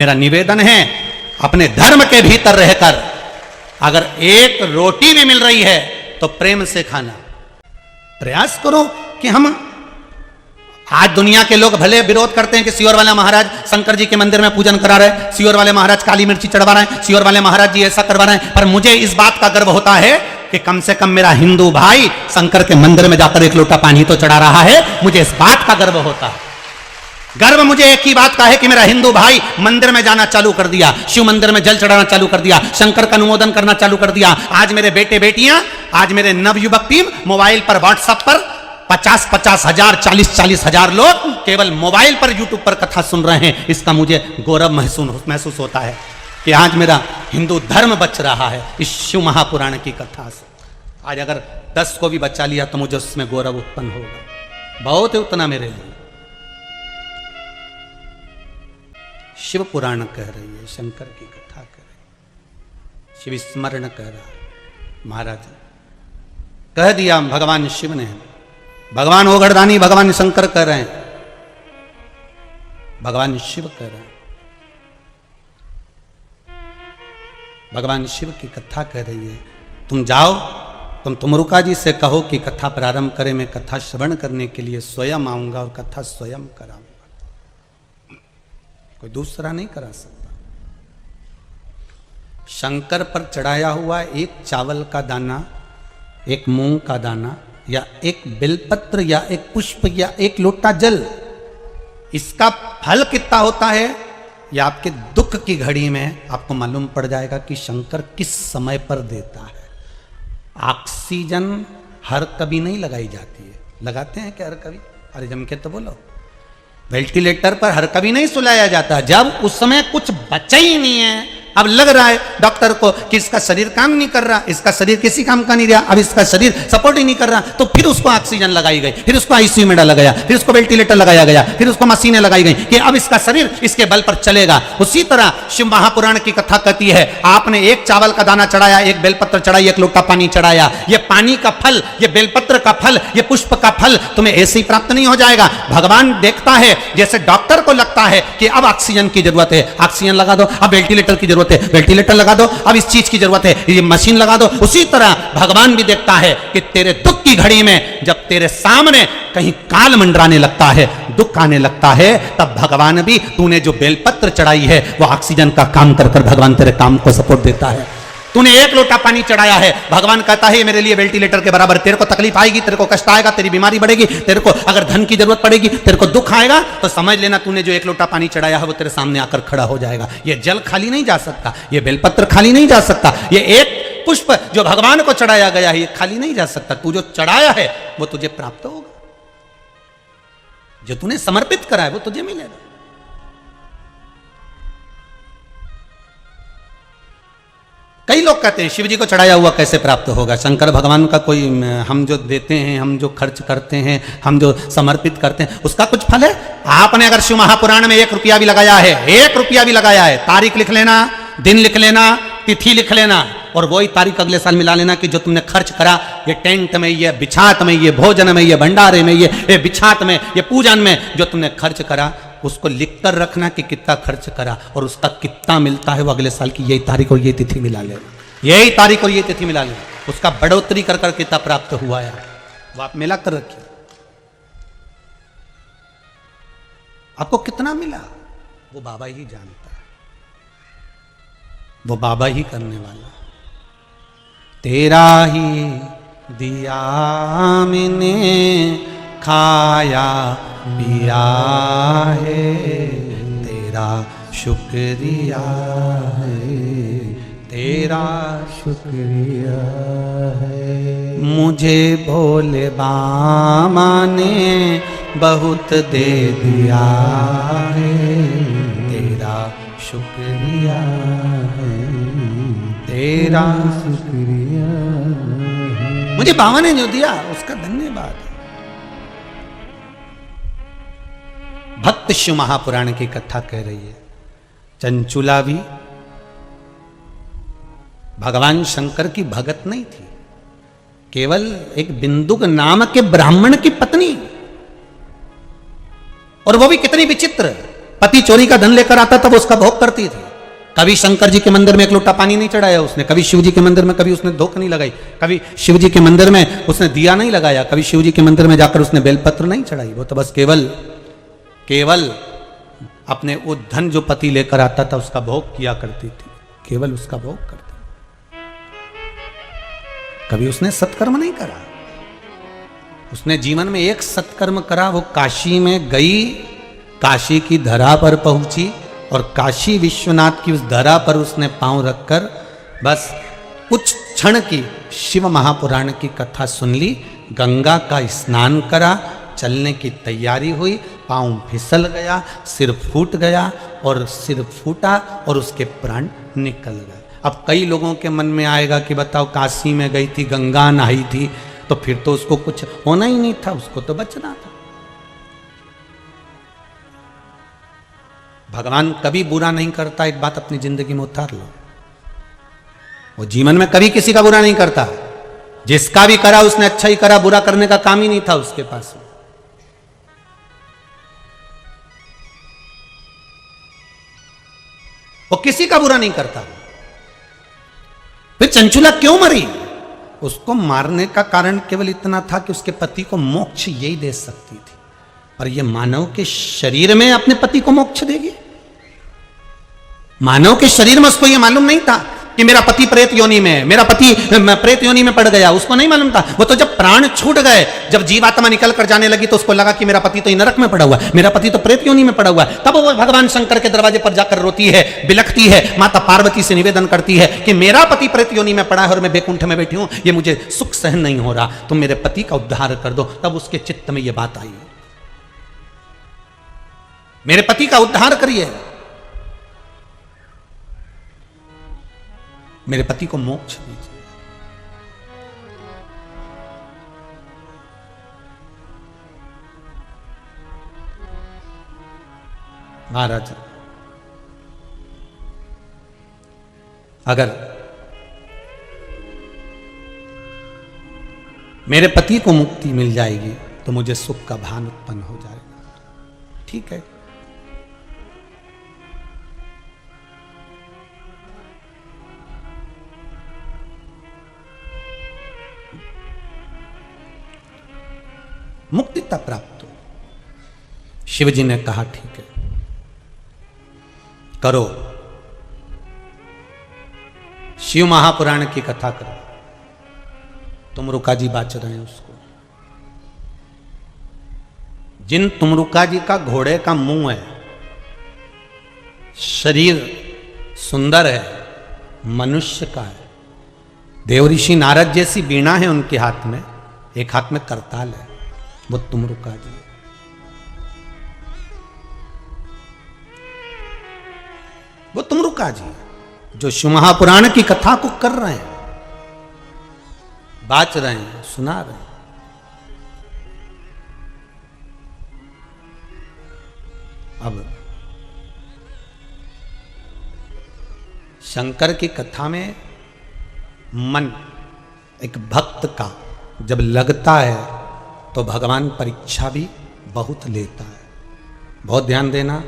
मेरा निवेदन है, अपने धर्म के भीतर रहकर अगर एक रोटी भी मिल रही है तो प्रेम से खाना। प्रयास करो कि हम, आज दुनिया के लोग भले विरोध करते हैं कि सियोर वाले महाराज शंकर जी के मंदिर में पूजन करा रहे, सियोर वाले महाराज काली मिर्ची चढ़वा रहे हैं, सियोर वाले महाराज जी ऐसा करवा रहे हैं, पर मुझे इस बात का गर्व होता है कि कम से कम मेरा हिंदू भाई शंकर के मंदिर में जाकर एक लोटा पानी तो चढ़ा रहा है। मुझे इस बात का गर्व होता है। गर्व मुझे एक ही बात का है कि मेरा हिंदू भाई मंदिर में जाना चालू कर दिया, शिव मंदिर में जल चढ़ाना चालू कर दिया, शंकर का अनुमोदन करना चालू कर दिया। आज मेरे बेटे बेटियां, आज मेरे नवयुवक टीम मोबाइल पर, व्हाट्सएप पर 50-50 हजार, 40-40 हजार लोग केवल मोबाइल पर, यूट्यूब पर कथा सुन रहे हैं। इसका मुझे गौरव महसूस होता है कि आज मेरा हिंदू धर्म बच रहा है इस शिव महापुराण की कथा से। आज अगर 10 को भी बचा लिया तो मुझे उसमें गौरव उत्पन्न होगा। बहुत है उतना मेरे लिए। शिव पुराण कह रही है, शंकर की कथा कह रही है, शिव स्मरण कह रहा है। महाराज कह दिया भगवान शिव ने, भगवान ओगड़दानी भगवान शंकर कह रहे हैं, भगवान शिव कह रहे हैं, भगवान शिव की कथा कह रही है। तुम जाओ, तुम तुमरुका जी से कहो कि कथा प्रारंभ करें। मैं कथा श्रवण करने के लिए स्वयं आऊंगा और कथा स्वयं कराऊंगा, कोई दूसरा नहीं करा सकता। शंकर पर चढ़ाया हुआ एक चावल का दाना, एक मूंग का दाना, या एक बेलपत्र, या एक पुष्प, या एक लोटा जल, इसका फल कितना होता है या आपके दुख की घड़ी में आपको मालूम पड़ जाएगा कि शंकर किस समय पर देता है। ऑक्सीजन हर कभी नहीं लगाई जाती है। लगाते हैं क्या हर कभी? अरे जम के तो बोलो। वेंटिलेटर पर हर कभी नहीं सुलाया जाता जब उस समय कुछ बचा ही नहीं है। अब लग रहा है डॉक्टर को कि इसका शरीर काम नहीं कर रहा, इसका शरीर किसी काम का नहीं रहा, अब इसका शरीर सपोर्ट ही नहीं कर रहा, तो फिर उसको ऑक्सीजन लगाई गई, फिर उसको आईसीयू में डाला गया, फिर उसको वेंटिलेटर लगाया गया, फिर उसको मशीनें लगाई गई कि अब इसका शरीर इसके बल पर चलेगा। उसी तरह शिव महापुराण की कथा कहती है, आपने एक चावल का दाना चढ़ाया, एक बेलपत्र चढ़ाई, एक लोटा पानी चढ़ाया, ये पानी का फल, ये बेलपत्र का फल, ये पुष्प का फल तुम्हें ऐसे ही प्राप्त नहीं हो जाएगा। भगवान देखता है, जैसे डॉक्टर को लगता है कि अब ऑक्सीजन की जरूरत है, ऑक्सीजन लगा दो, अब वेंटिलेटर की जरूरत है, वेंटिलेटर लगा दो, अब इस चीज की जरूरत है, ये मशीन लगा दो। उसी तरह भगवान भी देखता है कि तेरे दुख की घड़ी में जब तेरे सामने कहीं काल मंडराने लगता है, दुख आने लगता है, तब भगवान भी, तूने जो बेलपत्र चढ़ाई है वो ऑक्सीजन का काम कर कर भगवान तेरे काम को सपोर्ट देता है। तूने एक लोटा पानी चढ़ाया है, भगवान कहता है मेरे लिए वेंटिलेटर के बराबर। तेरे को तकलीफ आएगी, तेरे को कष्ट आएगा, तेरी बीमारी बढ़ेगी, तेरे को अगर धन की जरूरत पड़ेगी, तेरे को दुख आएगा, तो समझ लेना तूने जो एक लोटा पानी चढ़ाया है वो तेरे सामने आकर खड़ा हो जाएगा। ये जल खाली नहीं जा सकता, ये बेलपत्र खाली नहीं जा सकता, ये एक पुष्प जो भगवान को चढ़ाया गया है ये खाली नहीं जा सकता। तू जो चढ़ाया है वो तुझे प्राप्त होगा, जो तूने समर्पित करा है वो तुझे मिलेगा। कई लोग कहते हैं शिव जी को चढ़ाया हुआ कैसे प्राप्त होगा? शंकर भगवान का कोई, हम जो देते हैं, हम जो खर्च करते हैं, हम जो समर्पित करते हैं, उसका कुछ फल है? आपने अगर शिव महापुराण में 1 रुपया भी लगाया है, 1 रुपया भी लगाया है, तारीख लिख लेना, दिन लिख लेना, तिथि लिख लेना, और वही तारीख अगले साल मिला लेना कि जो तुमने खर्च करा, ये टेंट में, ये बिछात में, ये भोजन में, ये भंडारे में, ये बिछात में, ये पूजन में जो तुमने खर्च करा, उसको लिख कर रखना कि कितना खर्च करा और उसका कितना मिलता है। वो अगले साल की यही तारीख और ये तिथि मिला लेना, यही तारीख और ये तिथि मिला लेना, उसका बढ़ोतरी कर कर कितना प्राप्त हुआ है वो आप मिला कर रखिए। आपको कितना मिला वो बाबा ही जानता है, वो बाबा ही करने वाला। तेरा ही दिया मैंने खाया पिया है, तेरा शुक्रिया है, तेरा शुक्रिया है। मुझे भोले बाबा ने बहुत दे दिया है, तेरा शुक्रिया है, तेरा शुक्रिया है। मुझे बाबा ने जो दिया उसका धन्यवाद। भक्त शिव महापुराण की कथा कह रही है, चंचुला भी भगवान शंकर की भगत नहीं थी, केवल एक बिंदुक नाम के ब्राह्मण की पत्नी, और वो भी कितनी विचित्र। पति चोरी का धन लेकर आता तब उसका भोग करती थी। कभी शंकर जी के मंदिर में एक लोटा पानी नहीं चढ़ाया उसने, कभी शिव जी के मंदिर में कभी उसने धूप नहीं लगाई, कभी शिव जी के मंदिर में उसने दिया नहीं लगाया, कभी शिव जी के मंदिर में जाकर उसने बेलपत्र नहीं चढ़ाई। वो तो बस केवल अपने वो धन जो पति लेकर आता था उसका भोग किया करती थी, केवल उसका भोग करती। कभी उसने सत्कर्म नहीं करा। उसने जीवन में एक सत्कर्म करा, वो काशी में गई, काशी की धरा पर पहुंची और काशी विश्वनाथ की उस धरा पर उसने पांव रखकर बस कुछ क्षण की शिव महापुराण की कथा सुन ली, गंगा का स्नान करा, चलने की तैयारी हुई, पांव फिसल गया, सिर फूट गया और सिर फूटा और उसके प्राण निकल गए। अब कई लोगों के मन में आएगा कि बताओ काशी में गई थी, गंगा नहाई थी, तो फिर तो उसको कुछ होना ही नहीं था, उसको तो बचना था। भगवान कभी बुरा नहीं करता, एक बात अपनी जिंदगी में उतार लो। वो जीवन में कभी किसी का बुरा नहीं करता, जिसका भी करा उसने अच्छा ही करा, बुरा करने का काम ही नहीं था उसके पास। वो किसी का बुरा नहीं करता। फिर चंचुला क्यों मरी? उसको मारने का कारण केवल इतना था कि उसके पति को मोक्ष यही दे सकती थी, पर यह मानव के शरीर में अपने पति को मोक्ष देगी? मानव के शरीर में उसको यह मालूम नहीं था कि मेरा पति प्रेत योनि में है, मेरा पति प्रेत योनि में पड़ गया, उसको नहीं मालूम था। वो तो जब प्राण छूट गए, जब जीवात्मा निकल कर जाने लगी तो उसको लगा कि मेरा पति तो नरक में पड़ा हुआ है, मेरा पति तो प्रेत योनि में पड़ा हुआ है। तब वो भगवान शंकर के दरवाजे पर जाकर रोती है, बिलखती है, माता पार्वती से निवेदन करती है कि मेरा पति प्रेत योनि में पड़ा है और मैं बैकुंठ में बैठी हूं, ये मुझे सुख सहन नहीं हो रहा, तुम मेरे पति का उद्धार कर दो। तब उसके चित्त में यह बात आई, मेरे पति का उद्धार करिए, मेरे पति को मोक्ष दीजिए। महाराज, अगर मेरे पति को मुक्ति मिल जाएगी तो मुझे सुख का भान उत्पन्न हो जाएगा। ठीक है, मुक्तिता प्राप्त हो। शिव जी ने कहा ठीक है, करो, शिव महापुराण की कथा करो। तुमरुका जी बाच रहे हैं उसको, जिन तुमरुका जी का घोड़े का मुंह है, शरीर सुंदर है, मनुष्य का है, देवऋषि नारद जैसी बीणा है उनके हाथ में, एक हाथ में करताल है, वो तुमरुका जी। वो तुमरुका जी जो शिव महापुराण की कथा को कर रहे हैं, बाच रहे हैं, सुना रहे हैं। अब शंकर की कथा में मन एक भक्त का जब लगता है तो भगवान परीक्षा भी बहुत लेता है। बहुत ध्यान देना,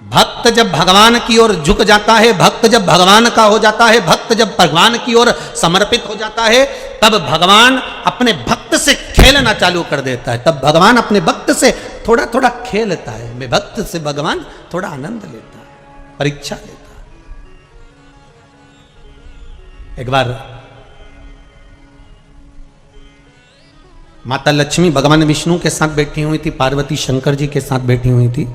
भक्त जब भगवान की ओर झुक जाता है, भक्त जब भगवान का हो जाता है, भक्त जब भगवान की ओर समर्पित हो जाता है, तब भगवान अपने भक्त से खेलना चालू कर देता है। तब भगवान अपने भक्त से थोड़ा थोड़ा खेलता है। मैं भक्त से भगवान थोड़ा आनंद लेता है, परीक्षा लेता है। एक बार माता लक्ष्मी भगवान विष्णु के साथ बैठी हुई थी, पार्वती शंकर जी के साथ बैठी हुई थी,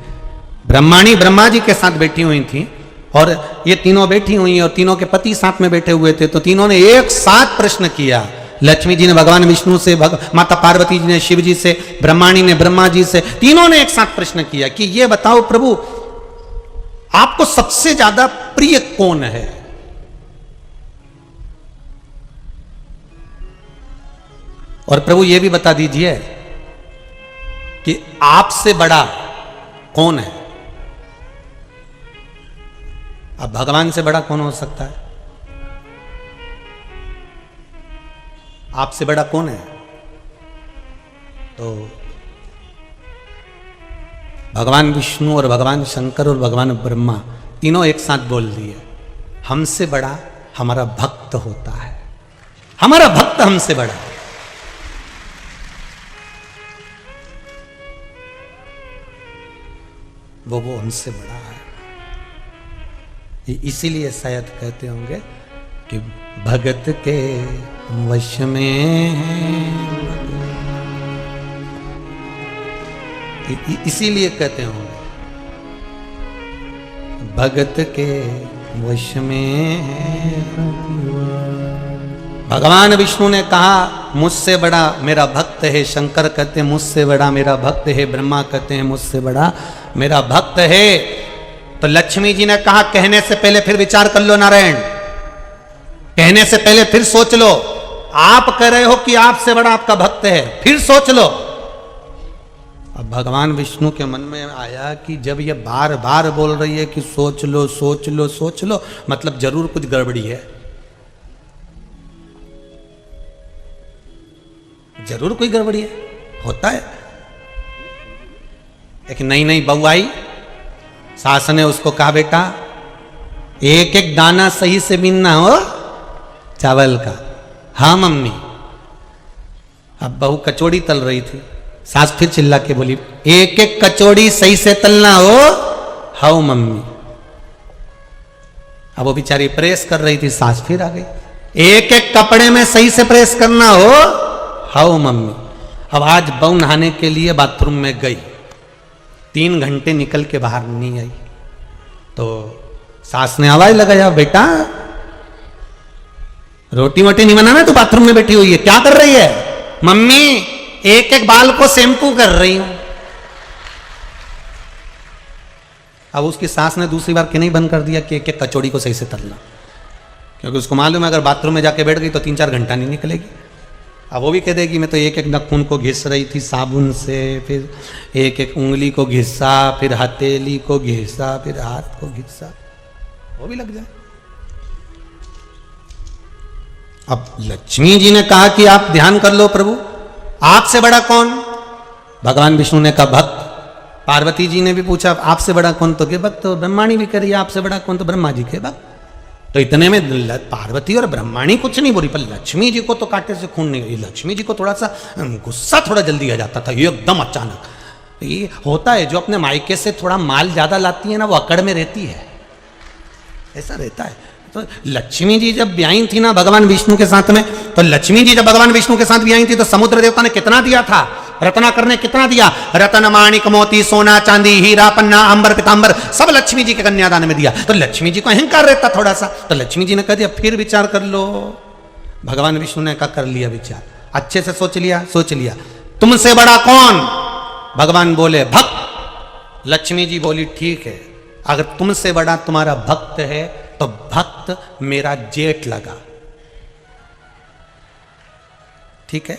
ब्रह्माणी ब्रह्मा जी के साथ बैठी हुई थी, और ये तीनों बैठी हुई और तीनों के पति साथ में बैठे हुए थे। तो तीनों ने एक साथ प्रश्न किया। लक्ष्मी जी ने भगवान विष्णु से, माता पार्वती जी ने शिव जी से, ब्रह्माणी ने ब्रह्मा जी से, तीनों ने एक साथ प्रश्न किया कि ये बताओ प्रभु, आपको सबसे ज्यादा प्रिय कौन है? और प्रभु ये भी बता दीजिए कि आपसे बड़ा कौन है? अब भगवान से बड़ा कौन हो सकता है? आपसे बड़ा कौन है? तो भगवान विष्णु और भगवान शंकर और भगवान ब्रह्मा तीनों एक साथ बोल दिए, हमसे बड़ा हमारा भक्त होता है, हमारा भक्त हमसे बड़ा है। वो हमसे बड़ा है। इसीलिए शायद कहते होंगे कि भगत के वश में है, इसीलिए कहते होंगे भगत के वश में है। भगवान विष्णु ने कहा मुझसे बड़ा मेरा भक्त है, शंकर कहते हैं मुझसे बड़ा मेरा भक्त है, ब्रह्मा कहते हैं मुझसे बड़ा मेरा भक्त है। तो लक्ष्मी जी ने कहा कहने से पहले फिर विचार कर लो नारायण, कहने से पहले फिर सोच लो। आप कह रहे हो कि आपसे बड़ा आपका भक्त है, फिर सोच लो। अब भगवान विष्णु के मन में आया कि जब ये बार बार बोल रही है कि सोच लो सोच लो सोच लो, मतलब जरूर कुछ गड़बड़ी है, जरूर कोई गड़बड़ी है, होता है। एक नई नई बहू आई, सास ने उसको कहा बेटा एक एक दाना सही से बीनना हो चावल का। हाँ मम्मी। अब बहू कचौड़ी तल रही थी, सास फिर चिल्ला के बोली एक एक कचौड़ी सही से तलना हो। हाँ मम्मी। अब वो बेचारी प्रेस कर रही थी, सास फिर आ गई एक एक कपड़े में सही से प्रेस करना हो। हाँ मम्मी। अब आज बहू नहाने के लिए बाथरूम में गई, 3 घंटे निकल के बाहर नहीं आई, तो सास ने आवाज लगाया बेटा रोटी वोटी नहीं बनाना, तो बाथरूम में बैठी हुई है क्या कर रही है? मम्मी एक एक बाल को शैम्पू कर रही हूं। अब उसकी सास ने दूसरी बार कहना ही बंद कर दिया कि एक एक कचौड़ी को सही से तलना, क्योंकि उसको मालूम है अगर बाथरूम में जाके बैठ गई तो 3-4 घंटा नहीं निकलेगी। अब वो भी कह देगी मैं तो एक एक नाखून को घिस रही थी साबुन से, फिर एक एक उंगली को घिसा, फिर हथेली को घिसा, फिर हाथ को घिसा, वो भी लग जाए। अब लक्ष्मी जी ने कहा कि आप ध्यान कर लो प्रभु, आपसे बड़ा कौन? भगवान विष्णु ने कहा भक्त। पार्वती जी ने भी पूछा आपसे बड़ा कौन? तो के भक्त। तो ब्रह्माणी भी कह रही है आपसे बड़ा कौन? तो ब्रह्मा जी के भक्त। तो इतने में पार्वती और ब्रह्माणी कुछ नहीं बोली, पर लक्ष्मी जी को तो कांटे से खून नहीं। लक्ष्मी जी को थोड़ा सा गुस्सा थोड़ा जल्दी आ जाता था, एकदम अचानक। ये होता है, जो अपने मायके से थोड़ा माल ज्यादा लाती है ना वो अकड़ में रहती है, ऐसा रहता है। तो लक्ष्मी जी जब ब्याही थी ना भगवान विष्णु के साथ में, तो लक्ष्मी जी जब भगवान विष्णु के साथ ब्याही थी तो समुद्र देवता ने कितना दिया था? रत्नाकर ने कितना दिया? रतन माणिक मोती सोना चांदी हीरा पन्ना अंबर पीतांबर सब लक्ष्मी जी के कन्यादान में दिया। तो लक्ष्मी जी को अहंकार रहता थोड़ा सा, तो लक्ष्मी जी ने कह दिया फिर विचार कर लो। भगवान विष्णु ने कहा कर लिया विचार, अच्छे से सोच लिया, सोच लिया। तुमसे बड़ा कौन? भगवान बोले भक्त। लक्ष्मी जी बोली ठीक है, अगर तुमसे बड़ा तुम्हारा भक्त है तो भक्त मेरा जेठ लगा। ठीक है,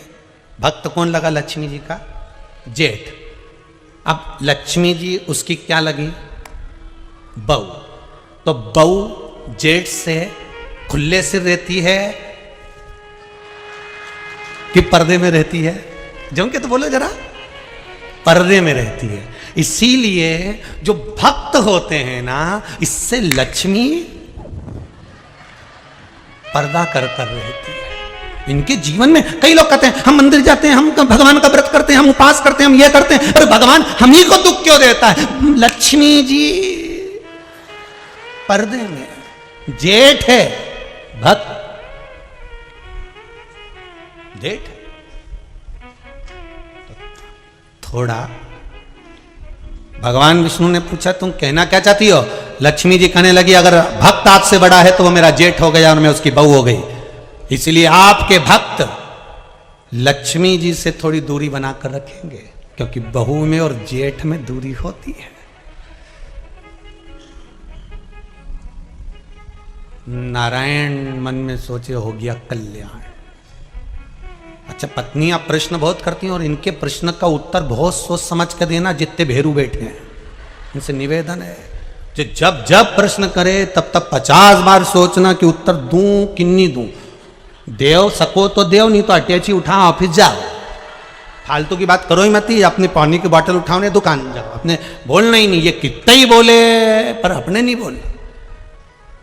भक्त कौन लगा? लक्ष्मी जी का जेठ। अब लक्ष्मी जी उसकी क्या लगी? बहू। तो बहू जेठ से खुले सिर रहती है कि पर्दे में रहती है? जम के तो बोलो जरा, पर्दे में रहती है। इसीलिए जो भक्त होते हैं ना, इससे लक्ष्मी पर्दा कर रहती है इनके जीवन में। कई लोग कहते हैं हम मंदिर जाते हैं, हम भगवान का व्रत करते हैं, हम उपास करते हैं, हम ये करते हैं, पर भगवान हम ही को दुख क्यों देता है? लक्ष्मी जी पर्दे में, जेठ है, भक्त जेठ है। थोड़ा भगवान विष्णु ने पूछा तुम कहना क्या चाहती हो? लक्ष्मी जी कहने लगी अगर भक्त आपसे बड़ा है तो वो मेरा जेठ हो गया और मैं उसकी बहू हो गई। इसलिए आपके भक्त लक्ष्मी जी से थोड़ी दूरी बनाकर रखेंगे, क्योंकि बहू में और जेठ में दूरी होती है। नारायण मन में सोचे हो गया कल्याण। अच्छा, पत्नियां प्रश्न बहुत करती हैं और इनके प्रश्न का उत्तर बहुत सोच समझ कर देना। जितने भेरू बैठे हैं इनसे निवेदन है, जो जब जब प्रश्न करे तब तब 50 बार सोचना कि उत्तर दूं कि नहीं दूं। देव सको तो देव, नहीं तो अटैची उठा ऑफिस जाओ। फालतू की बात करो ही मत, अपने पानी की बोतल उठाओ ने दुकान जाओ, अपने बोलना ही नहीं। ये कितना ही बोले पर अपने नहीं बोले,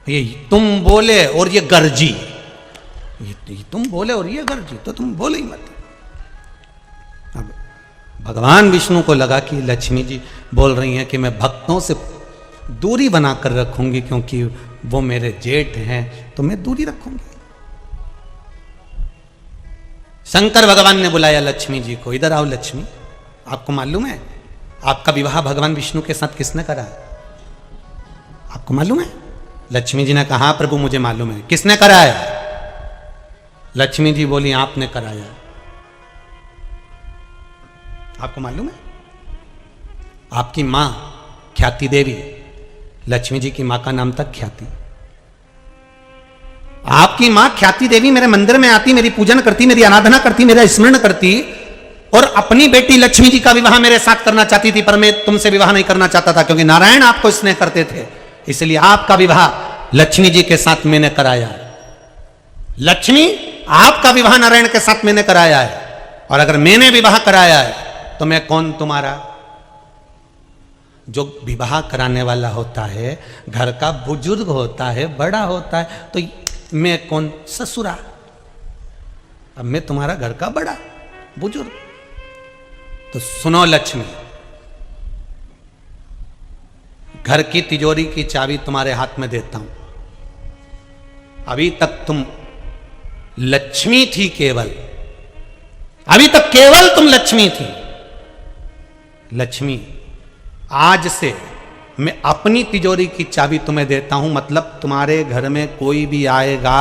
ये तुम बोले और ये गर्जी, ये तुम बोले और ये गर्जी, तो तुम बोले ही मत। अब भगवान विष्णु को लगा कि लक्ष्मी जी बोल रही हैं कि मैं भक्तों से दूरी बनाकर रखूंगी क्योंकि वो मेरे जेठ हैं, तो मैं दूरी रखूंगी। शंकर भगवान ने बुलाया लक्ष्मी जी को, इधर आओ लक्ष्मी, आपको मालूम है आपका विवाह भगवान विष्णु के साथ किसने करा है? आपको मालूम है? लक्ष्मी जी ने कहा प्रभु मुझे मालूम है। किसने कराया? लक्ष्मी जी बोली आपने कराया। आपको मालूम है? आपकी मां ख्याति देवी, लक्ष्मी जी की मां का नाम था ख्याति। आपकी मां ख्याति देवी मेरे मंदिर में आती, मेरी पूजन करती, मेरी आराधना करती, मेरा स्मरण करती और अपनी बेटी लक्ष्मी जी का विवाह मेरे साथ करना चाहती थी, पर मैं तुमसे विवाह नहीं करना चाहता था क्योंकि नारायण आपको स्नेह करते थे, इसलिए आपका विवाह लक्ष्मी जी के साथ मैंने कराया है। लक्ष्मी आपका विवाह नारायण के साथ मैंने कराया है, और अगर मैंने विवाह कराया है तो मैं कौन तुम्हारा? जो विवाह कराने वाला होता है घर का बुजुर्ग होता है, बड़ा होता है, तो मैं कौन? ससुरा। अब मैं तुम्हारा घर का बड़ा बुजुर्ग। तो सुनो लक्ष्मी, घर की तिजोरी की चाबी तुम्हारे हाथ में देता हूं। अभी तक तुम लक्ष्मी थी, केवल अभी तक केवल तुम लक्ष्मी थी। लक्ष्मी, आज से मैं अपनी तिजोरी की चाबी तुम्हें देता हूं, मतलब तुम्हारे घर में कोई भी आएगा,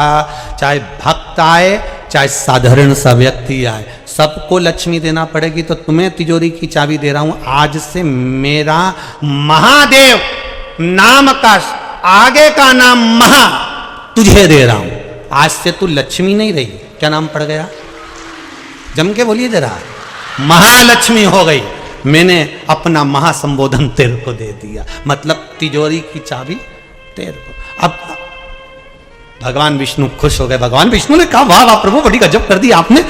चाहे भक्त आए चाहे साधारण सा व्यक्ति आए, सबको लक्ष्मी देना पड़ेगी। तो तुम्हें तिजोरी की चाबी दे रहा हूं। आज से मेरा महादेव नाम का आगे का नाम महा तुझे दे रहा हूं। आज से तू लक्ष्मी नहीं रही, क्या नाम पड़ गया? जम के बोलिए जरा, महालक्ष्मी हो गई। मैंने अपना महासंबोधन तेरे को दे दिया, मतलब तिजोरी की चाबी तेरे को। अब भगवान विष्णु खुश हो गए। भगवान विष्णु ने कहा वाह वाह प्रभु, बड़ी गजब कर दी आपने,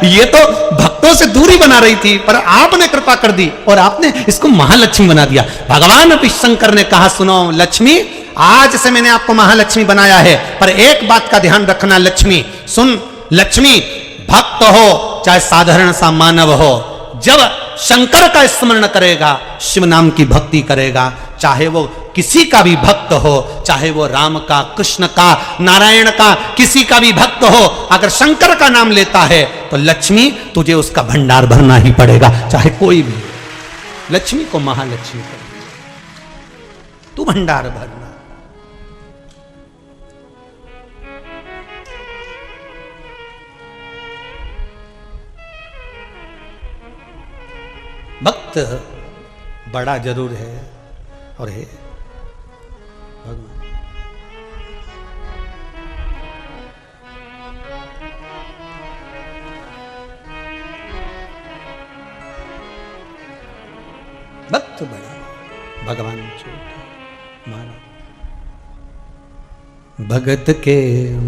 ये तो भक्तों से दूरी बना रही थी पर आपने कृपा कर दी और आपने इसको महालक्ष्मी बना दिया। भगवान शंकर ने कहा सुनो लक्ष्मी, आज से मैंने आपको महालक्ष्मी बनाया है, पर एक बात का ध्यान रखना लक्ष्मी, सुन लक्ष्मी, भक्त हो चाहे साधारण सा मानव हो, जब शंकर का स्मरण करेगा, शिव नाम की भक्ति करेगा, चाहे वो किसी का भी भक्त हो, चाहे वो राम का, कृष्ण का, नारायण का, किसी का भी भक्त हो, अगर शंकर का नाम लेता है तो लक्ष्मी तुझे उसका भंडार भरना ही पड़ेगा, चाहे कोई भी। लक्ष्मी को महालक्ष्मी कर, तू भंडार भरना। भक्त बड़ा जरूर है और है भगवान। भक्त बड़ा, भगवान छोटा। मानो भगत के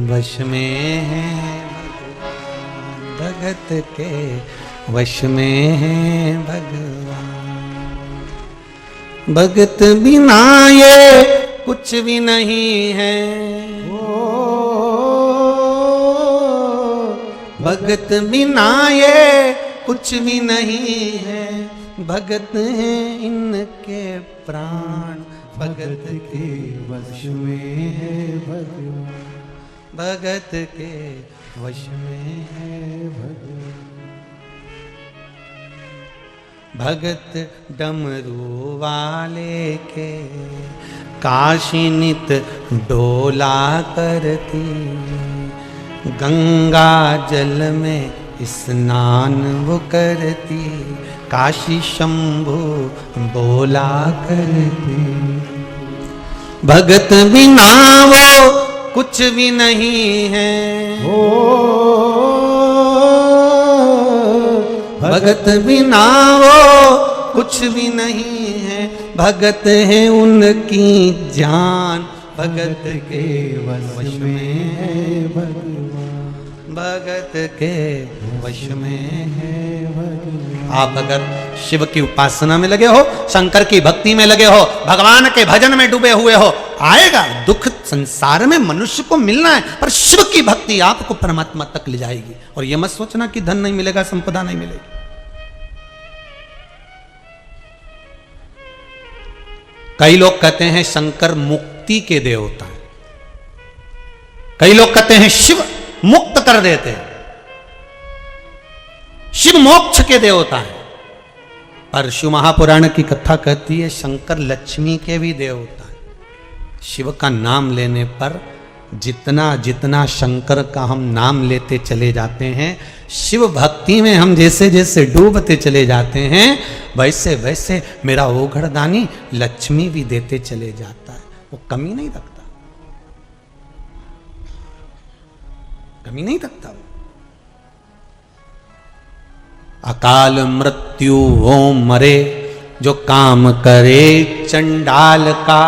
वश में है भगवान, भगत के वश में है भगवान। भगत बिना ये कुछ भी नहीं है, भगत बिना ये कुछ भी नहीं है। भगत है इनके प्राण, भगत के वश में है भगवान, भगत के वश में है भगवान। भगत डमरू वाले के काशी नित डोला करती, गंगा जल में स्नान वो करती, काशी शंभु बोला करती। भगत बिना वो कुछ भी नहीं है, भगत बिना वो कुछ भी नहीं है। भगत है उनकी जान, भगत के वश में है भगवान, भगत के वश में है। आप अगर शिव की उपासना में लगे हो, शंकर की भक्ति में लगे हो, भगवान के भजन में डूबे हुए हो, आएगा दुख। संसार में मनुष्य को मिलना है, पर शिव की भक्ति आपको परमात्मा तक ले जाएगी। और यह मत सोचना कि धन नहीं मिलेगा, संपदा नहीं मिलेगी। कई लोग कहते हैं शंकर मुक्ति के देवता है, कई लोग कहते हैं शिव मुक्त कर देते हैं, शिव मोक्ष के देवता है। पर शिव महापुराण की कथा कहती है शंकर लक्ष्मी के भी देवता है। शिव का नाम लेने पर जितना जितना शंकर का हम नाम लेते चले जाते हैं, शिव भक्ति में हम जैसे जैसे डूबते चले जाते हैं, वैसे वैसे मेरा ओघड़दानी लक्ष्मी भी देते चले जाता है। वो कमी नहीं रखता, कमी नहीं रखता। अकाल मृत्यु हो मरे जो काम करे चंडाल का,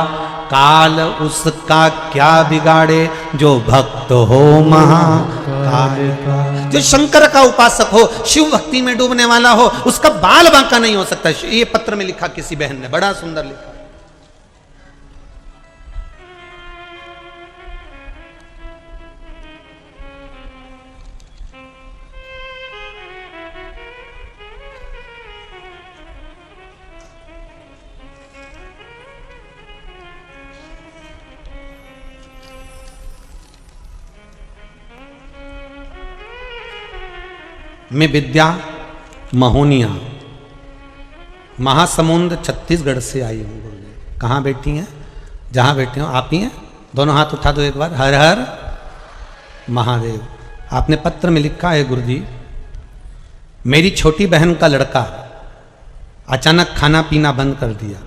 काल उसका क्या बिगाड़े जो भक्त हो महाकाल का। जो शंकर का उपासक हो, शिव भक्ति में डूबने वाला हो, उसका बाल बांका नहीं हो सकता। ये पत्र में लिखा किसी बहन ने, बड़ा सुंदर लिखा। मैं विद्या महोनिया महासमुंद छत्तीसगढ़ से आई हूँ गुरुदेव। कहाँ बैठी हैं? जहाँ बैठे हो आप ही हैं। दोनों हाथ उठा दो एक बार। हर हर महादेव। आपने पत्र में लिखा है गुरुजी, मेरी छोटी बहन का लड़का अचानक खाना पीना बंद कर दिया।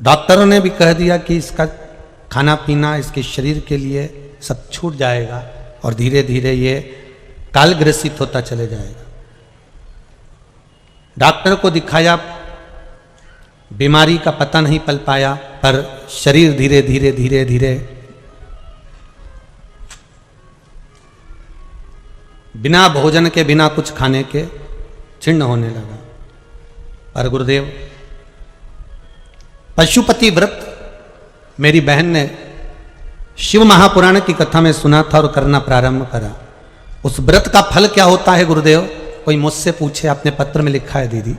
डॉक्टरों ने भी कह दिया कि इसका खाना पीना इसके शरीर के लिए सब छूट जाएगा और धीरे धीरे ये काल ग्रसित होता चले जाएगा। डॉक्टर को दिखाया, बीमारी का पता नहीं पल पाया, पर शरीर धीरे धीरे धीरे धीरे बिना भोजन के, बिना कुछ खाने के छिन्न होने लगा। पर गुरुदेव, पशुपति व्रत मेरी बहन ने शिव महापुराण की कथा में सुना था और करना प्रारंभ करा। उस व्रत का फल क्या होता है गुरुदेव? कोई मुझसे पूछे, आपने पत्र में लिखा है दीदी,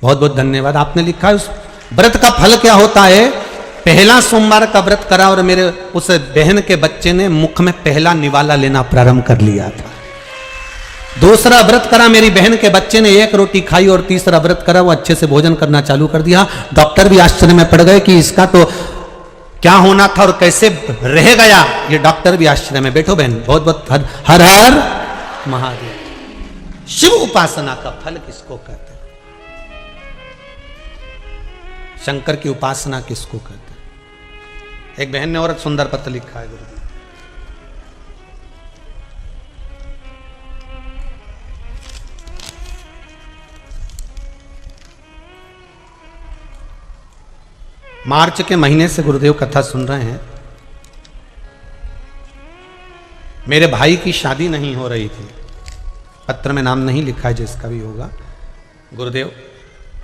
बहुत बहुत धन्यवाद। आपने लिखा है उस व्रत का फल क्या होता है। पहला सोमवार का व्रत करा और मेरे उस बहन के बच्चे ने मुख में पहला निवाला लेना प्रारंभ कर लिया था। दूसरा व्रत करा, मेरी बहन के बच्चे ने एक रोटी खाई, और तीसरा व्रत करा, वो अच्छे से भोजन करना चालू कर दिया। डॉक्टर भी आश्चर्य में पड़ गए कि इसका तो क्या होना था और कैसे रह गया। ये डॉक्टर भी आश्चर्य में। बैठो बहन, बहुत बहुत हर हर महादेव। शिव उपासना का फल किसको कहते हैं? शंकर की उपासना किसको कहते हैं? एक बहन ने और सुंदर पत्र लिखा है गुरुजी। मार्च के महीने से गुरुदेव कथा सुन रहे हैं। मेरे भाई की शादी नहीं हो रही थी। पत्र में नाम नहीं लिखा है, जिसका भी होगा। गुरुदेव,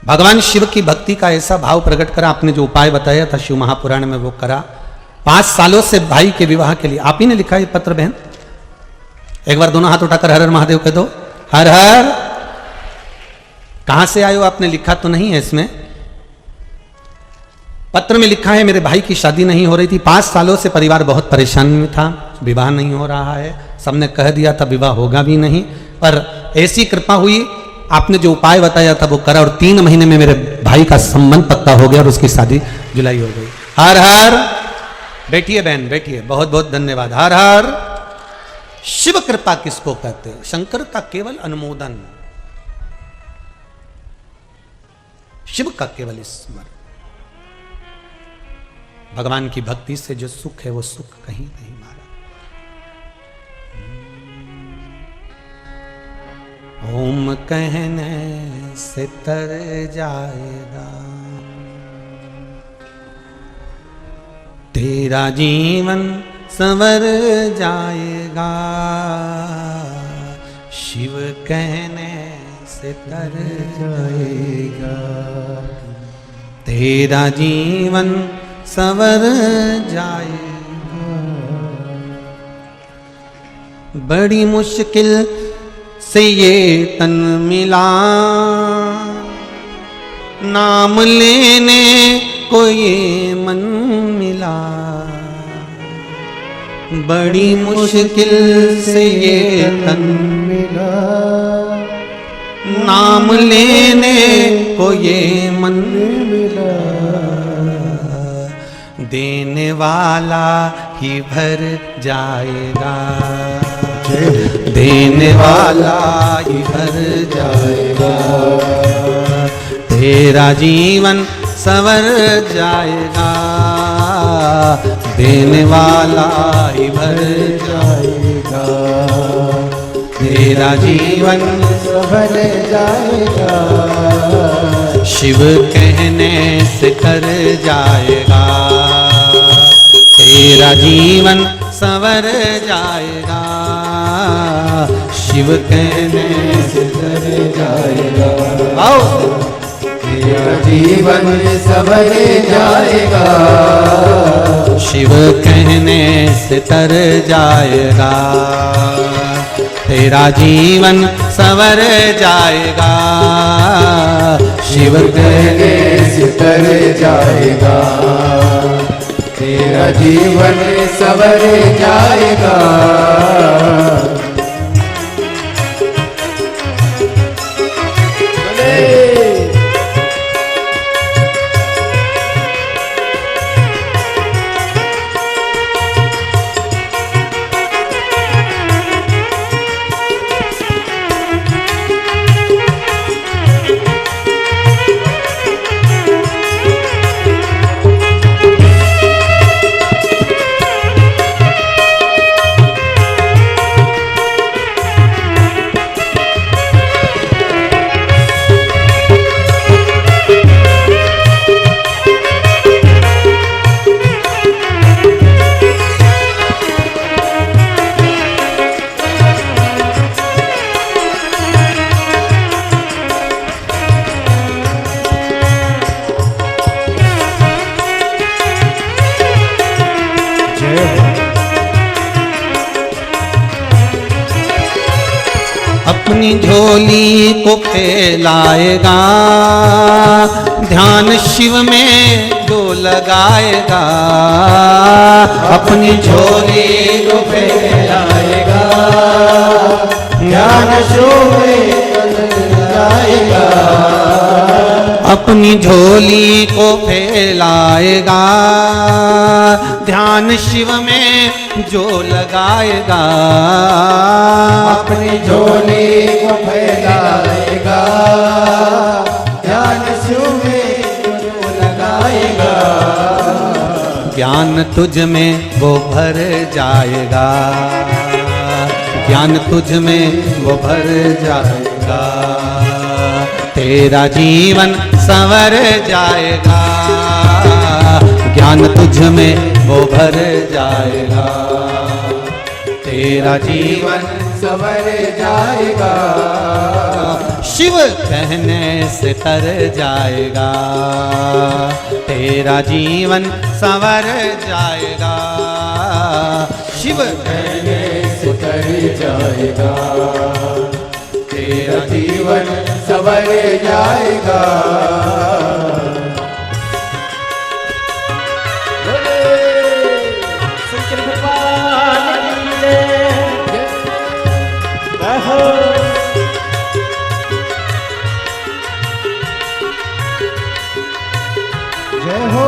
भगवान शिव की भक्ति का ऐसा भाव प्रकट करा। आपने जो उपाय बताया था शिव महापुराण में, वो करा। 5 सालों से भाई के विवाह के लिए आप ही ने लिखा है पत्र बहन। एक बार दोनों हाथ उठाकर हर हर महादेव कह दो। हर हर। कहां से आए हो? आपने लिखा तो नहीं है इसमें। पत्र में लिखा है मेरे भाई की शादी नहीं हो रही थी। 5 सालों से परिवार बहुत परेशानी में था, विवाह नहीं हो रहा है। सबने कह दिया था विवाह होगा भी नहीं, पर ऐसी कृपा हुई, आपने जो उपाय बताया था वो करा, और 3 महीने में मेरे भाई का संबंध पक्का हो गया और उसकी शादी जुलाई हो गई। हर हर। बैठिए बहन, बैठिए। बहुत बहुत धन्यवाद। हर हर। शिव कृपा किसको कहते हैं? शंकर का केवल अनुमोदन, शिव का केवल स्मरण। भगवान की भक्ति से जो सुख है वो सुख कहीं नहीं मारा। ओम कहने से तर जाएगा तेरा जीवन संवर जाएगा, शिव कहने से तर जाएगा, तेरा जीवन संवर जाएगा। बड़ी मुश्किल से ये तन मिला, नाम लेने को ये मन मिला, बड़ी मुश्किल से ये तन मिला, नाम लेने को ये मन मिला, देने वाला ही भर जाएगा, देने वाला ही भर जाएगा, तेरा जीवन संवर जाएगा, देने वाला ही भर जाएगा, तेरा जीवन संवर जाएगा, शिव कहने से कर जाएगा, तेरा जीवन संवर जाएगा, शिव कहने से कर जाएगा। आओ, तेरा जीवन संवर जाएगा, शिव कहने से तर जाएगा, तेरा जीवन संवर जाएगा, शिव कहने से तर जाएगा, तेरा जीवन संवर जाएगा। अपनी झोली को फैलाएगा, ध्यान शिव में जो लगाएगा, अपनी झोली को फैलाएगा, ध्यान शिव में लगाएगा, अपनी झोली को फैलाएगा, ध्यान शिव में जो लगाएगा, अपनी झोली को फैलाएगा, ध्यान शिव में जो लगाएगा, ज्ञान तुझ में वो भर जाएगा, ज्ञान तुझ में वो भर जाएगा, तेरा जीवन संवर जाएगा, ज्ञान तुझ में वो भर जाएगा, तेरा जीवन संवर जाएगा, शिव कहने से तर जाएगा, तेरा जीवन संवर जाएगा, शिव कहने से तर जाएगा, तेरा जीवन संवर जाएगा। जय हो।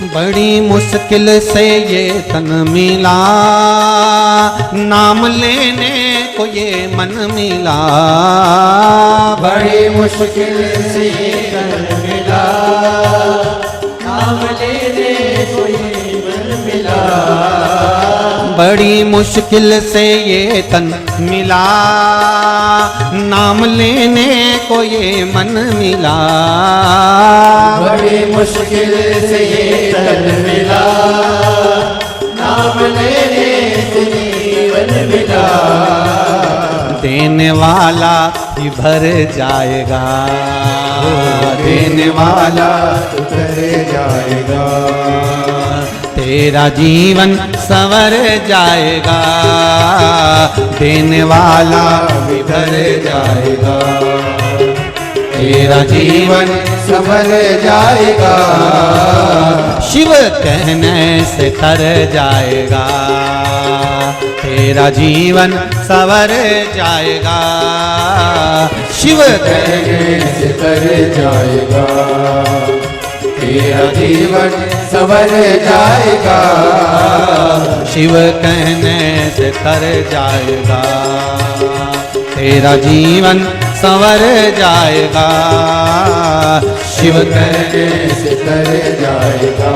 बड़ी मुश्किल से ये तन मिला, नाम लेने को ये मन मिला। बड़ी मुश्किल से ये तन मिला, नाम लेने को ये मन मिला। बड़ी मुश्किल से ये तन मिला, नाम लेने को ये मन मिला। बड़ी मुश्किल से ये तन मिला, नाम लेने को जीवन मिला। देने वाला ही भर जाएगा, देने वाला उतर जाएगा। तेरा जीवन संवर जाएगा, देने वाला भी भर जाएगा। तेरा जीवन संवर जाएगा। शिव कहने से तर जाएगा, तेरा जीवन संवर जाएगा। शिव कहने से तर जाएगा, तेरा जीवन संवर जाएगा। शिव कहने से तर जाएगा, तेरा जीवन संवर जाएगा। शिव कहने से तर जाएगा,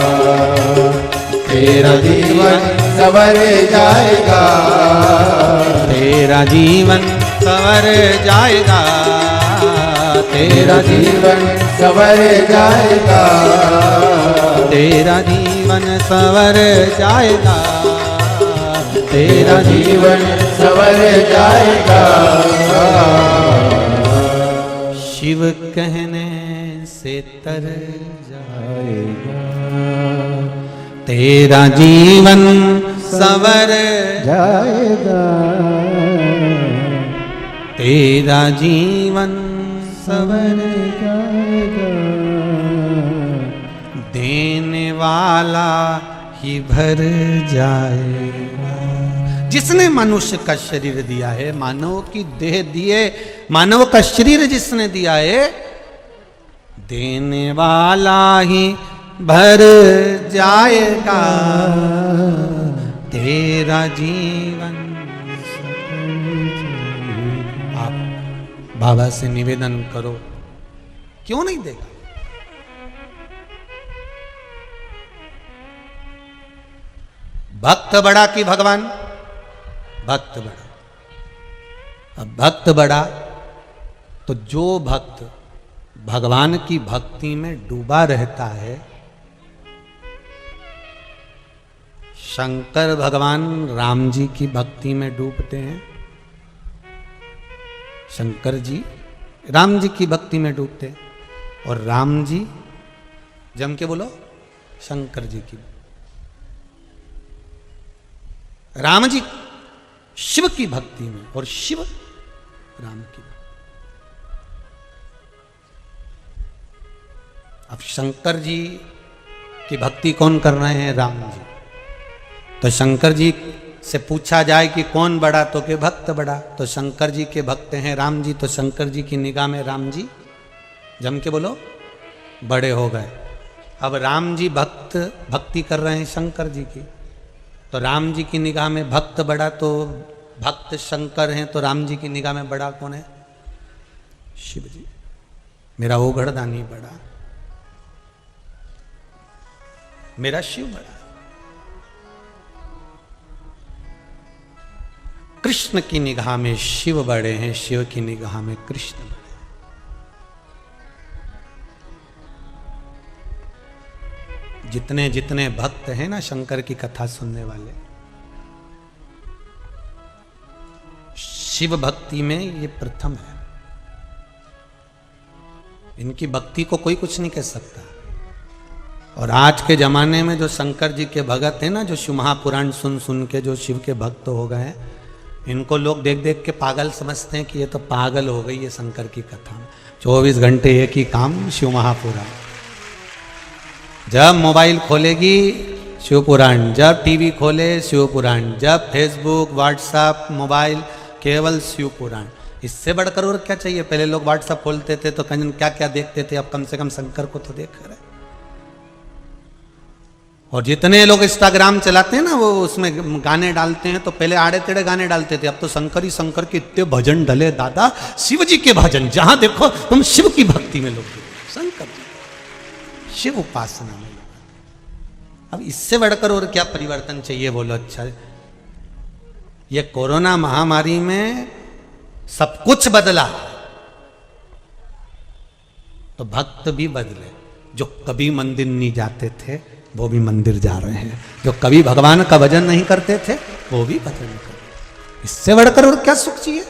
तेरा जीवन संवर जाएगा। तेरा जीवन संवर जाएगा, तेरा जीवन संवर जाएगा। तेरा जीवन संवर जाएगा, तेरा जीवन संवर जाएगा। शिव कहने से तर जाएगा, तेरा जीवन संवर जाएगा। तेरा जीवन संवर जाएगा। देने वाला ही भर जाएगा। जिसने मनुष्य का शरीर दिया है, मानव की देह दिए, मानव का शरीर जिसने दिया है, देने वाला ही भर जाएगा। तेरा जीवन आप बाबा से निवेदन करो, क्यों नहीं देगा? भक्त बड़ा कि भगवान? भक्त बड़ा। अब भक्त बड़ा तो जो भक्त भगवान की भक्ति में डूबा रहता है, शंकर भगवान राम जी की भक्ति में डूबते हैं, शंकर जी राम जी की भक्ति में डूबते हैं, और राम जी जम के बोलो शंकर जी की, राम जी शिव की भक्ति में और शिव राम की। अब शंकर जी की भक्ति कौन कर रहे हैं? राम जी। तो शंकर जी से पूछा जाए कि कौन बड़ा, तो के भक्त बड़ा। तो शंकर जी के भक्त हैं राम जी, तो शंकर जी की निगाह में राम जी जम के बोलो बड़े हो गए। अब राम जी भक्ति कर रहे हैं शंकर जी की, तो राम जी की निगाह में भक्त बड़ा, तो भक्त शंकर हैं, तो राम जी की निगाह में बड़ा कौन है? शिव जी। मेरा ओघड़दानी बड़ा, मेरा शिव बड़ा। कृष्ण की निगाह में शिव बड़े हैं, शिव की निगाह में कृष्ण बड़े हैं। जितने जितने भक्त हैं ना शंकर की कथा सुनने वाले, शिव भक्ति में ये प्रथम है। इनकी भक्ति को कोई कुछ नहीं कह सकता। और आज के जमाने में जो शंकर जी के भगत हैं ना, जो शिव महापुराण सुन सुन के जो शिव के भक्त हो गए हैं, इनको लोग देख देख के पागल समझते हैं कि ये तो पागल हो गई है शंकर की कथा में। 24 घंटे एक ही काम, शिव महापुराण। जब मोबाइल खोलेगी शिव पुराण, जब टीवी खोले शिव पुराण, जब फेसबुक व्हाट्सएप मोबाइल केवल शिव पुराण। इससे बढ़कर और क्या चाहिए? पहले लोग व्हाट्सएप खोलते थे तो कहीं क्या क्या देखते थे, अब कम से कम शंकर को तो देख रहे। और जितने लोग इंस्टाग्राम चलाते हैं ना, वो उसमें गाने डालते हैं, तो पहले आड़े टेढ़े गाने डालते थे, अब तो शंकर ही शंकर के इतने भजन डले दादा, शिव जी के भजन, जहां देखो तुम शिव की भक्ति में लोग, शंकर जी, शिव उपासना में। अब इससे बढ़कर और क्या परिवर्तन चाहिए बोलो। अच्छा, ये कोरोना महामारी में सब कुछ बदला, तो भक्त भी बदले। जो कभी मंदिर नहीं जाते थे वो भी मंदिर जा रहे हैं, जो कभी भगवान का भजन नहीं करते थे वो भी भजन कर रहे हैं। इससे बढ़कर और क्या सुख चाहिए।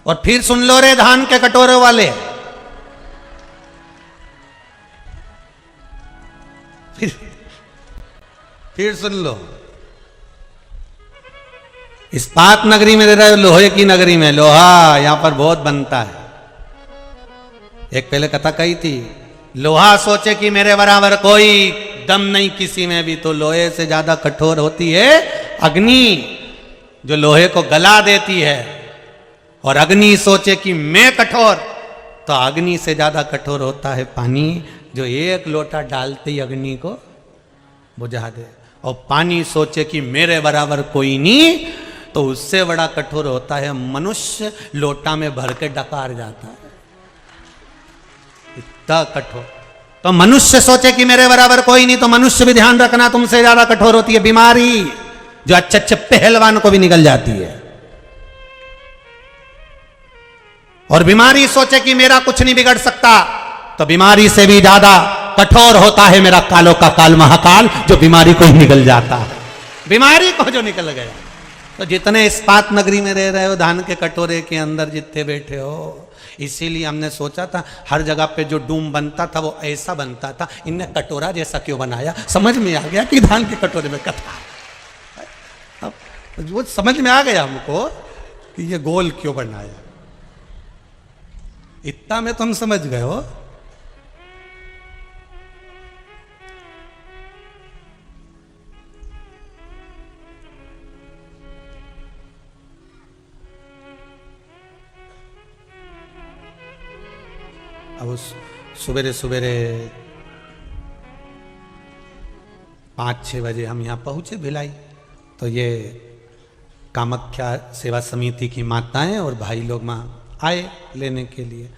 और फिर सुन लो रे धान के कटोरे वाले, फिर सुन लो, इस्पात नगरी में दे रहे हो, लोहे की नगरी में, लोहा यहां पर बहुत बनता है। एक पहले कथा कही थी, लोहा सोचे कि मेरे बराबर कोई दम नहीं किसी में भी, तो लोहे से ज्यादा कठोर होती है अग्नि, जो लोहे को गला देती है। और अग्नि सोचे कि मैं कठोर, तो अग्नि से ज्यादा कठोर होता है पानी, जो एक लोटा डालते ही अग्नि को बुझा दे। और पानी सोचे कि मेरे बराबर कोई नहीं, तो उससे बड़ा कठोर होता है मनुष्य, लोटा में भर के डकार जाता है, इतना कठोर। तो मनुष्य सोचे कि मेरे बराबर कोई नहीं, तो मनुष्य भी ध्यान रखना तुमसे ज्यादा कठोर होती है बीमारी, जो अच्छे अच्छे पहलवान को भी निकल जाती है। और बीमारी सोचे कि मेरा कुछ नहीं बिगड़ सकता, तो बीमारी से भी ज्यादा कठोर होता है मेरा कालों का काल महाकाल, जो बीमारी को ही निकल जाता है, बीमारी को जो निकल गया। तो जितने इस्पात नगरी में रह रहे हो, धान के कटोरे के अंदर जितने बैठे हो, इसीलिए हमने सोचा था हर जगह पे जो डूम बनता था वो ऐसा बनता था, इनने कटोरा जैसा क्यों बनाया। समझ में आ गया कि धान के कटोरे में कथा, अब वो समझ में आ गया हमको कि ये गोल क्यों बनाया। इतना में तुम समझ गए हो। अब सवेरे सवेरे 5-6 बजे हम यहाँ पहुँचे भिलाई, तो ये कामाख्या सेवा समिति की माताएं और भाई लोग वहाँ आए लेने के लिए।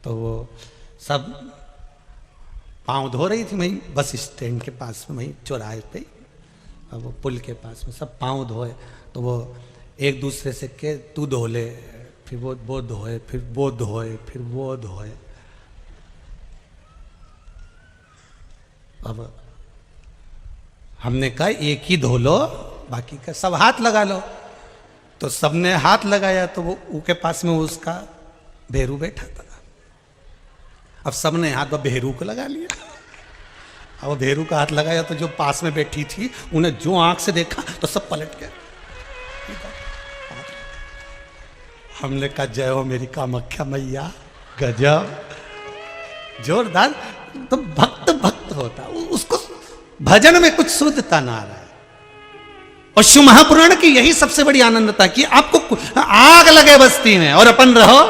तो वो सब पाँव धो रही थी वहीं बस स्टैंड के पास में, वहीं चौराहे पे, अब वो पुल के पास में सब पाँव धोए। तो वो एक दूसरे से के तू धो ले, फिर वो धोए, फिर वो धोए, फिर वो धोए। अब हमने कहा एक ही धो लो, बाकी का सब हाथ लगा लो। तो सबने हाथ लगाया, तो वो उसके पास में उसका भेरू बैठा था। अब सबने हाथ भेरू को लगा लिया। अब वो भेरू का हाथ लगाया, तो जो पास में बैठी थी उन्हें जो आंख से देखा तो सब पलट गए। हमने कहा जय हो मेरी कामाख्या मैया, गजब, जोरदार। तो भक्त भक्त होता, उसको भजन में कुछ शुद्धता ना आ रहा है। और शिव महापुराण की यही सबसे बड़ी आनंदता कि आपको आग लगे बस्ती में और अपन रहो,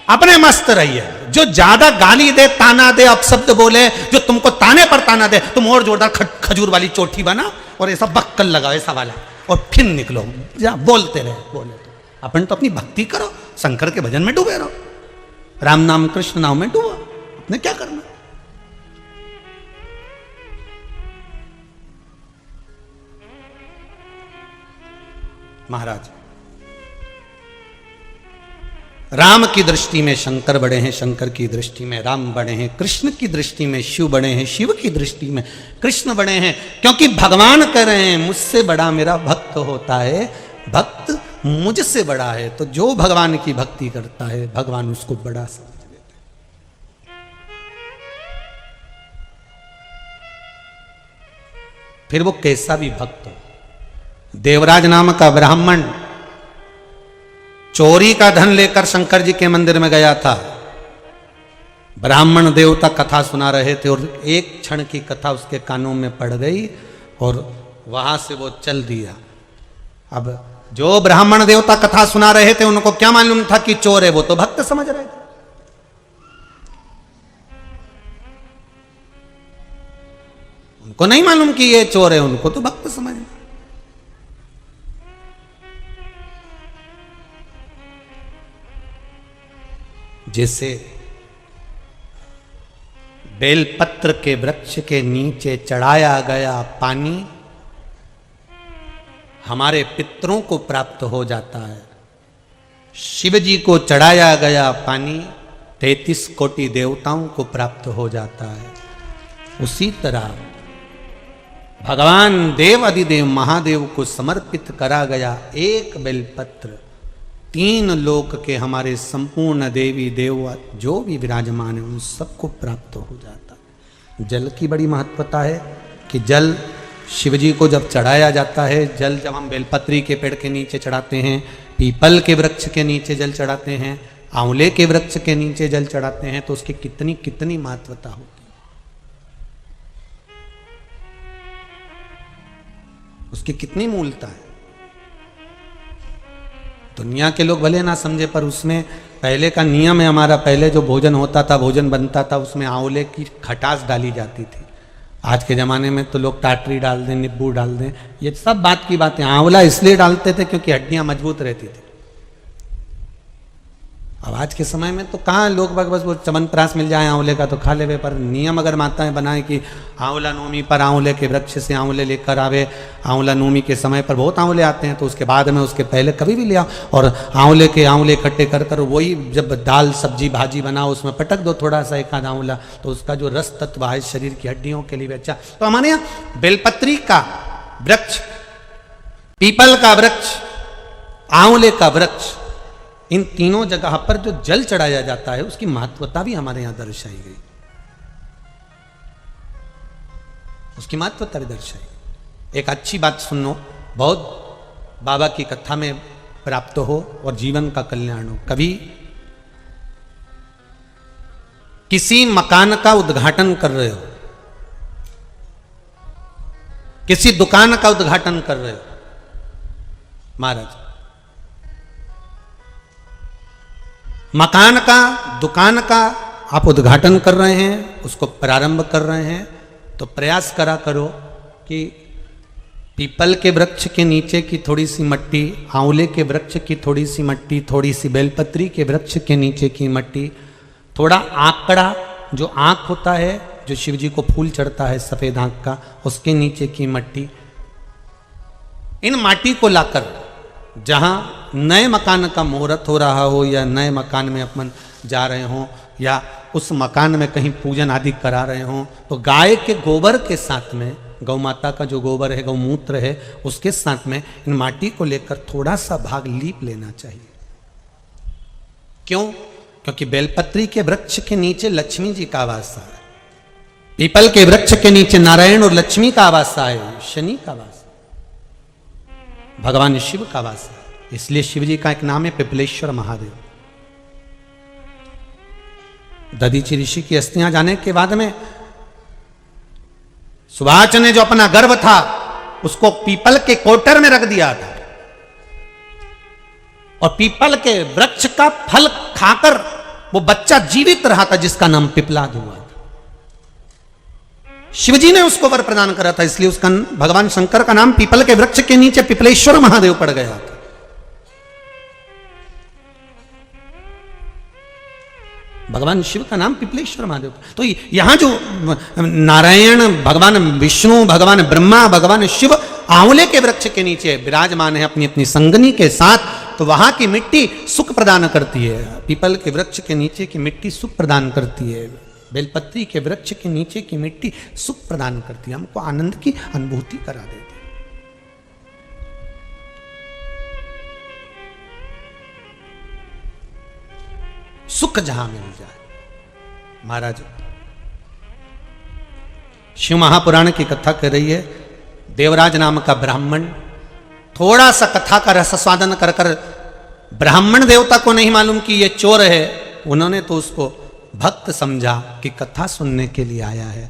अपने मस्त रहिए। जो ज्यादा गाली दे, ताना दे, अपशब्द बोले, जो तुमको ताने पर ताना दे, तुम और जोरदार खजूर वाली चोटी बना और ऐसा बक्कल लगाओ ऐसा वाला, और फिर निकलो, जा बोलते रहे, बोले। अपन तो अपनी भक्ति करो, शंकर के भजन में डूबे रहो, राम नाम कृष्ण नाम में डूबो। आपने क्या करना। महाराज, राम की दृष्टि में शंकर बड़े हैं, शंकर की दृष्टि में राम बड़े हैं, कृष्ण की दृष्टि में शिव बड़े हैं, शिव की दृष्टि में कृष्ण बड़े हैं। क्योंकि भगवान कह रहे हैं मुझसे बड़ा मेरा भक्त होता है, भक्त मुझसे बड़ा है। तो जो भगवान की भक्ति करता है भगवान उसको बड़ा समझ लेते हैं। फिर वो कैसा भी भक्त हो। देवराज नाम का ब्राह्मण चोरी का धन लेकर शंकर जी के मंदिर में गया था। ब्राह्मण देवता कथा सुना रहे थे और एक क्षण की कथा उसके कानों में पड़ गई और वहां से वो चल दिया। अब जो ब्राह्मण देवता कथा सुना रहे थे उनको क्या मालूम था कि चोर है, वो तो भक्त समझ रहे थे। उनको नहीं मालूम कि ये चोर है, उनको तो भक्त समझ रहे। जैसे बेलपत्र के वृक्ष के नीचे चढ़ाया गया पानी हमारे पितरों को प्राप्त हो जाता है, शिव जी को चढ़ाया गया पानी 33 कोटि देवताओं को प्राप्त हो जाता है। उसी तरह भगवान देव अधिदेव महादेव को समर्पित करा गया एक बेलपत्र 3 लोक के हमारे संपूर्ण देवी देव जो भी विराजमान है उन सबको प्राप्त हो जाता है। जल की बड़ी महत्वता है कि जल शिव जी को जब चढ़ाया जाता है, जल जब हम बेलपत्री के पेड़ के नीचे चढ़ाते हैं, पीपल के वृक्ष के नीचे जल चढ़ाते हैं, आंवले के वृक्ष के नीचे जल चढ़ाते हैं, तो उसकी कितनी कितनी महत्वता होती है, उसकी कितनी मूलता है। दुनिया के लोग भले ना समझे, पर उसमें पहले का नियम है हमारा, पहले जो भोजन होता था, भोजन बनता था, उसमें आंवले की खटास डाली जाती थी। आज के ज़माने में तो लोग टाटरी डाल दें, नींबू डाल दें, ये सब बात की बातें। आंवला इसलिए डालते थे क्योंकि हड्डियां मजबूत रहती थी। अब आज के समय में तो कहाँ लोग बस वो चमनप्राश मिल जाए आंवले का तो खा लेवे, पर नियम अगर माताएं बनाए कि आंवला नवमी पर आंवले के वृक्ष से आंवले लेकर आवे, आंवला नवमी के समय पर बहुत आंवले आते हैं, तो उसके बाद में उसके पहले कभी भी ले आओ और आंवले के आंवले इकट्ठे कर कर वही जब दाल सब्जी भाजी बनाओ उसमें पटक दो थोड़ा सा एक आध आंवला, तो उसका जो रस तत्व है शरीर की हड्डियों के लिए भी अच्छा। तो हमारे यहाँ बेलपत्री का वृक्ष, पीपल का वृक्ष, आंवले का वृक्ष, इन तीनों जगह पर जो जल चढ़ाया जाता है उसकी महत्वता भी हमारे यहां दर्शाई गई, उसकी महत्वता भी दर्शाई गई। एक अच्छी बात सुनो, बहुत बाबा की कथा में प्राप्त हो और जीवन का कल्याण हो। कभी किसी मकान का उद्घाटन कर रहे हो, किसी दुकान का उद्घाटन कर रहे हो, महाराज मकान का, दुकान का आप उद्घाटन कर रहे हैं, उसको प्रारंभ कर रहे हैं, तो प्रयास करा करो कि पीपल के वृक्ष के नीचे की थोड़ी सी मट्टी, आंवले के वृक्ष की थोड़ी सी मट्टी, थोड़ी सी बेलपत्री के वृक्ष के नीचे की मट्टी, थोड़ा आंकड़ा जो आंख होता है, जो शिव जी को फूल चढ़ता है सफेद आंख का, उसके नीचे की मट्टी, इन माटी को लाकर जहां नए मकान का मुहूर्त हो रहा हो या नए मकान में अपन जा रहे हों या उस मकान में कहीं पूजन आदि करा रहे हों, तो गाय के गोबर के साथ में, गौ माता का जो गोबर है, गौमूत्र है, उसके साथ में इन माटी को लेकर थोड़ा सा भाग लीप लेना चाहिए। क्यों? क्योंकि बेलपत्री के वृक्ष के नीचे लक्ष्मी जी का आवास है, पीपल के वृक्ष के नीचे नारायण और लक्ष्मी का आवास है, शनि का आवास, भगवान शिव का वास है। इसलिए शिव जी का एक नाम है पिपलेश्वर महादेव। दधीचि ऋषि की अस्थियां जाने के बाद में सुभाष ने जो अपना गर्भ था उसको पीपल के कोटर में रख दिया था और पीपल के वृक्ष का फल खाकर वो बच्चा जीवित रहा था जिसका नाम पिपलाद हुआ था। शिवजी ने उसको वर प्रदान करा था, इसलिए उसका भगवान शंकर का नाम पीपल के वृक्ष के नीचे पिपलेश्वर महादेव पड़ गया था। भगवान शिव का नाम पिपलेश्वर महादेव। तो यहां जो नारायण, भगवान विष्णु, भगवान ब्रह्मा, भगवान शिव आंवले के वृक्ष के नीचे विराजमान है अपनी अपनी संगनी के साथ, तो वहां की मिट्टी सुख प्रदान करती है। पीपल के वृक्ष के नीचे की मिट्टी सुख प्रदान करती है, बेलपत्री के वृक्ष के नीचे की मिट्टी सुख प्रदान करती है, हमको आनंद की अनुभूति करा देती है। सुख जहां मिल जाए। महाराज शिव महापुराण की कथा कर रही है, देवराज नाम का ब्राह्मण थोड़ा सा कथा का रसास्वादन कर कर, ब्राह्मण देवता को नहीं मालूम कि ये चोर है, उन्होंने तो उसको भक्त समझा कि कथा सुनने के लिए आया है।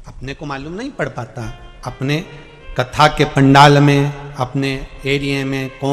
अपने को मालूम नहीं पड़ पाता, अपने कथा के पंडाल में, अपने एरिया में कौन